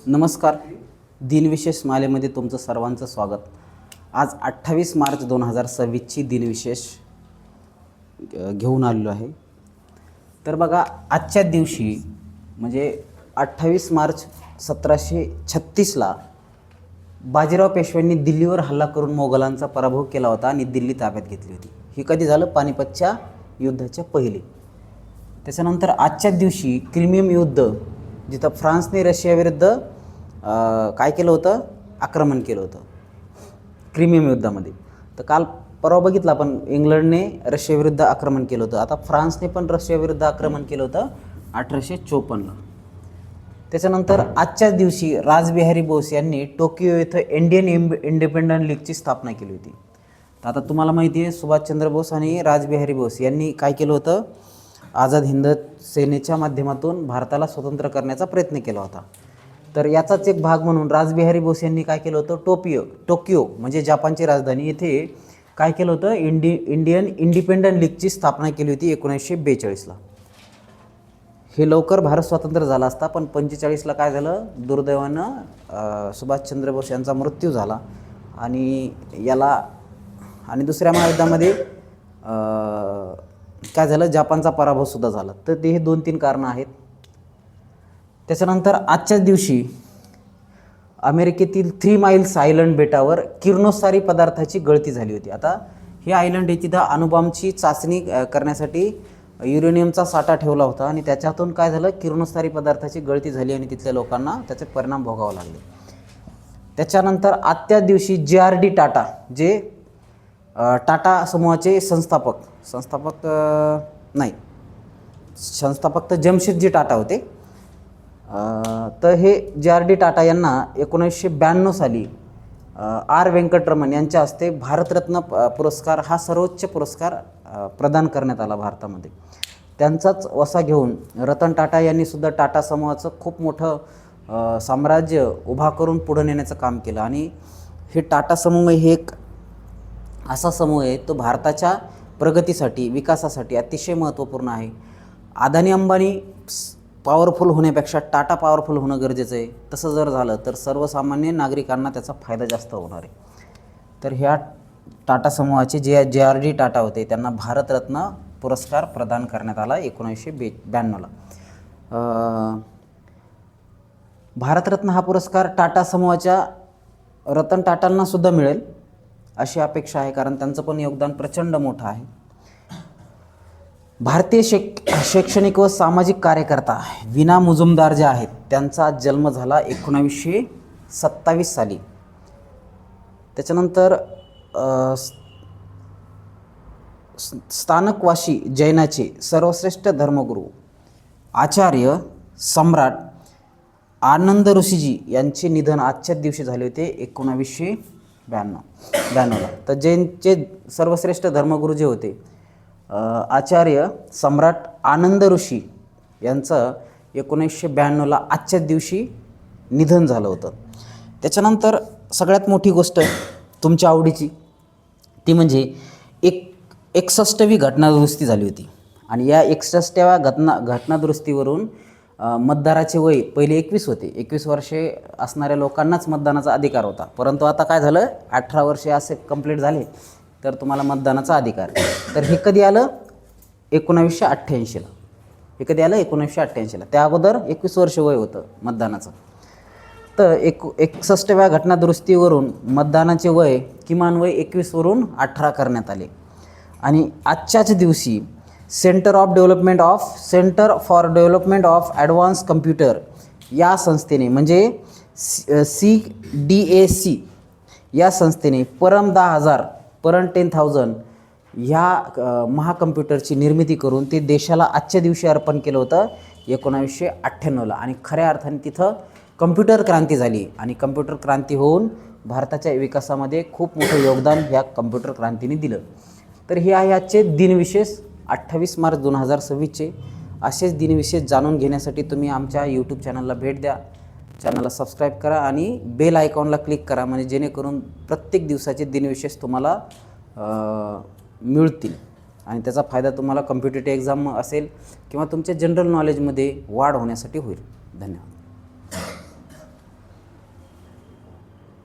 नमस्कार. दिनविशेष मालेमध्ये तुमचं सर्वांचं स्वागत. आज 28 मार्च 2026ची दिनविशेष घेऊन आलेलो आहे. तर बघा, आजच्या दिवशी म्हणजे 28 मार्च 1736ला बाजीराव पेशव्यांनी दिल्लीवर हल्ला करून मोगलांचा पराभव केला होता आणि दिल्ली ताब्यात घेतली होती. हे कधी झालं? पानिपतच्या युद्धाच्या पहिले. त्याच्यानंतर आजच्या दिवशी क्रिमियम युद्ध, जिथं फ्रान्सने रशियाविरुद्ध काय केलं होतं? आक्रमण केलं होतं क्रिमियम युद्धामध्ये. तर काल परवा बघितलं आपण, इंग्लंडने रशियाविरुद्ध आक्रमण केलं होतं. आता फ्रान्सने पण रशियाविरुद्ध आक्रमण केलं होतं 1854ला. त्याच्यानंतर आजच्याच दिवशी रासबिहारी बोस यांनी टोकियो येथे इंडियन इंडिपेंडंट लीगची स्थापना केली होती. तर आता तुम्हाला माहिती आहे, सुभाषचंद्र बोस आणि रासबिहारी बोस यांनी काय केलं होतं? आझाद हिंद सेनेच्या माध्यमातून भारताला स्वतंत्र करण्याचा प्रयत्न केला होता. तर याचाच एक भाग म्हणून रासबिहारी बोस यांनी काय केलं होतं? टोकियो म्हणजे जपानची राजधानी, येथे काय केलं होतं? इंडियन इंडिपेंडंट लीगची स्थापना केली होती 1942ला. हे लवकर भारत स्वतंत्र झाला असता, पण 45ला काय झालं? दुर्दैवानं सुभाषचंद्र बोस यांचा मृत्यू झाला आणि दुसऱ्या महायुद्धामध्ये काय झालं? जपानचा पराभवसुद्धा झाला. तर ते हे 2-3 कारणं आहेत. त्याच्यानंतर आजच्याच दिवशी अमेरिकेतील 3 माइल्स आयलंड बेटावर किरणोत्सारी पदार्थाची गळती झाली होती. आता हे आयलंड आहे, तिथं अणुबॉम्बची चाचणी करण्यासाठी युरेनियमचा साठा ठेवला होता आणि त्याच्यातून काय झालं? किरणोत्सारी पदार्थाची गळती झाली आणि तिथल्या लोकांना त्याचे परिणाम भोगावे लागले. त्याच्यानंतर आजच्याच दिवशी JRD टाटा, जे टाटा समूहाचे संस्थापक तर जमशेदजी टाटा होते. तर हे JRD टाटा यांना 1992 साली R व्यंकटरमण यांच्या हस्ते भारतरत्न पुरस्कार, हा सर्वोच्च पुरस्कार प्रदान करण्यात आला भारतामध्ये. त्यांचाच वसा घेऊन रतन टाटा यांनी सुद्धा टाटा समूहाचं खूप मोठं साम्राज्य उभा करून पुढे नेण्याचं काम केलं. आणि हे टाटा समूह हे एक असा समूह आहे, तो भारताच्या प्रगतीसाठी, विकासासाठी अतिशय महत्त्वपूर्ण आहे. अदानी अंबानी पॉवरफुल होण्यापेक्षा टाटा पॉवरफुल होणं गरजेचं आहे. तसं जर झालं तर सर्वसामान्य नागरिकांना त्याचा फायदा जास्त होणार आहे. तर ह्या टाटा समूहाचे जे JRD टाटा होते, त्यांना भारतरत्न पुरस्कार प्रदान करण्यात आला 1992ला. भारतरत्न हा पुरस्कार टाटा समूहाच्या रतन टाटांना सुद्धा मिळेल अशी अपेक्षा आहे, कारण त्यांचं पण योगदान प्रचंड मोठं आहे. भारतीय शैक्षणिक व सामाजिक कार्यकर्ता विना मुजुमदार जे आहेत, त्यांचा जन्म झाला 1927 साली. त्याच्यानंतर स्थानकवासी जैनाचे सर्वश्रेष्ठ धर्मगुरू आचार्य सम्राट आनंद ऋषीजी यांचे निधन आजच्याच दिवशी झाले होते 1992ला. तर जैनचे सर्वश्रेष्ठ धर्मगुरू जे होते आचार्य सम्राट आनंद ऋषी यांचं 1992ला आजच्याच दिवशी निधन झालं होतं. त्याच्यानंतर सगळ्यात मोठी गोष्ट तुमच्या आवडीची, ती म्हणजे 61वी घटनादुरुस्ती झाली होती. आणि या 61व्या घटनादुरुस्तीवरून मतदाराचे वय पहिले 21 होते. 21 वर्षे असणाऱ्या लोकांनाच मतदानाचा अधिकार होता. परंतु आता काय झालं? 18 वर्षे असे कंप्लीट झाले तर तुम्हाला मतदानाचा अधिकार. तर हे कधी आलं? 1988ला. हे कधी आलं? 1988ला. त्या अगोदर 21 वर्ष वय होतं मतदानाचं. तर 61व्या घटनादुरुस्तीवरून मतदानाचे वय, किमान वय 21 वरून 18 करण्यात आले. आणि आजच्याच दिवशी centre for development of advance computer या संस्थेने, म्हणजे CDAC या संस्थेने परम 10,000 ह्या महाकम्प्युटरची निर्मिती करून ते देशाला आजच्या दिवशी अर्पण केलं होतं 1998ला. आणि खऱ्या अर्थाने तिथं कम्प्युटर क्रांती झाली आणि कम्प्युटर क्रांती होऊन भारताच्या विकासामध्ये खूप मोठं योगदान ह्या कम्प्युटर क्रांतीने दिलं. तर हे आहे आजचे दिनविशेष 28 मार्च 2026चे. असेच दिनविशेष जाणून घेण्यासाठी तुम्ही आमच्या YouTube चॅनलला भेट द्या, चॅनलला सबस्क्राईब करा आणि बेल आयकॉनला क्लिक करा, म्हणजे जेणेकरून प्रत्येक दिवसाचे दिनविशेष तुम्हाला मिळतील आणि त्याचा फायदा तुम्हाला कॉम्पिटिटिव्ह एक्झाम असेल किंवा तुमच्या जनरल नॉलेजमध्ये वाढ होण्यासाठी होईल. धन्यवाद.